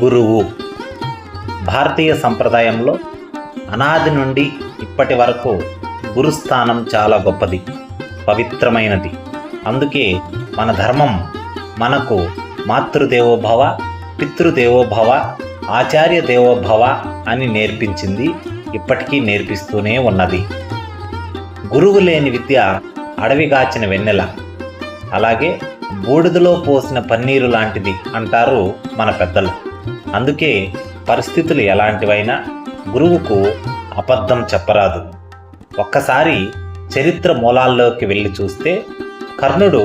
గురువు భారతీయ సంప్రదాయంలో అనాది నుండి ఇప్పటి వరకు గురుస్థానం చాలా గొప్పది, పవిత్రమైనది. అందుకే మన ధర్మం మనకు మాతృదేవోభవ, పితృదేవోభవ, ఆచార్య దేవోభవ అని నేర్పించింది, ఇప్పటికీ నేర్పిస్తూనే ఉన్నది. గురువు లేని విద్య అడవిగాచిన వెన్నెల, అలాగే బూడిదలో పోసిన పన్నీరు లాంటిది అంటారు మన పెద్దలు. అందుకే పరిస్థితులు ఎలాంటివైనా గురువుకు అబద్ధం చెప్పరాదు. ఒక్కసారి చరిత్ర మూలాల్లోకి వెళ్ళి చూస్తే కర్ణుడు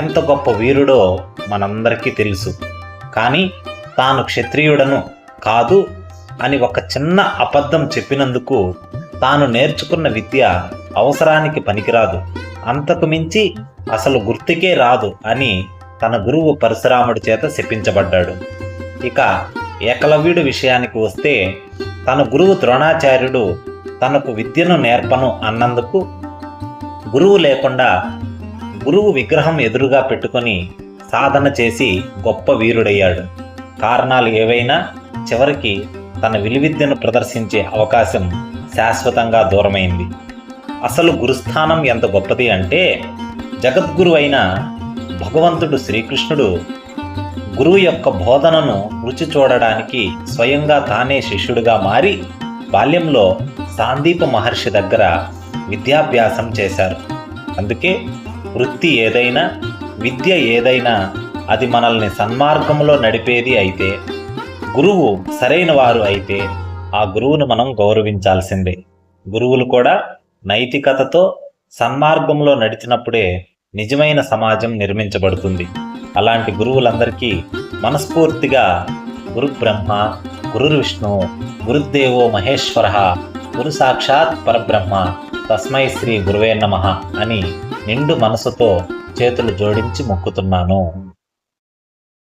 ఎంత గొప్ప వీరుడో మనందరికీ తెలుసు. కానీ తాను క్షత్రియుడను కాదు అని ఒక చిన్న అబద్ధం చెప్పినందుకు తాను నేర్చుకున్న విద్య అవసరానికి పనికిరాదు, అంతకు మించి అసలు గుర్తుకే రాదు అని తన గురువు పరశురాముడి చేత శపించబడ్డాడు. ఇక ఏకలవ్యుడి విషయానికి వస్తే తన గురువు ద్రోణాచార్యుడు తనకు విద్యను నేర్పను అన్నందుకు గురువు లేకుండా గురువు విగ్రహం ఎదురుగా పెట్టుకొని సాధన చేసి గొప్ప వీరుడయ్యాడు. కారణాలు ఏవైనా చివరికి తన విలువిద్యను ప్రదర్శించే అవకాశం శాశ్వతంగా దూరమైంది. అసలు గురుస్థానం ఎంత గొప్పది అంటే జగద్గురు అయిన భగవంతుడు శ్రీకృష్ణుడు గురువు యొక్క బోధనను రుచి చూడడానికి స్వయంగా తానే శిష్యుడిగా మారి బాల్యంలో సాందీప మహర్షి దగ్గర విద్యాభ్యాసం చేశారు. అందుకే వృత్తి ఏదైనా, విద్య ఏదైనా అది మనల్ని సన్మార్గంలో నడిపేది అయితే, గురువు సరైన వారు అయితే ఆ గురువును మనం గౌరవించాల్సిందే. గురువులు కూడా నైతికతతో సన్మార్గంలో నడిచినప్పుడే నిజమైన సమాజం నిర్మించబడుతుంది. అలాంటి గురువులందరికీ మనస్ఫూర్తిగా గురు బ్రహ్మ, గురు విష్ణు, గురుదేవో మహేశ్వర, గురు సాక్షాత్ పరబ్రహ్మ, తస్మై శ్రీ గురువే నమః అని నిండు మనసుతో చేతులు జోడించి మొక్కుతున్నాను.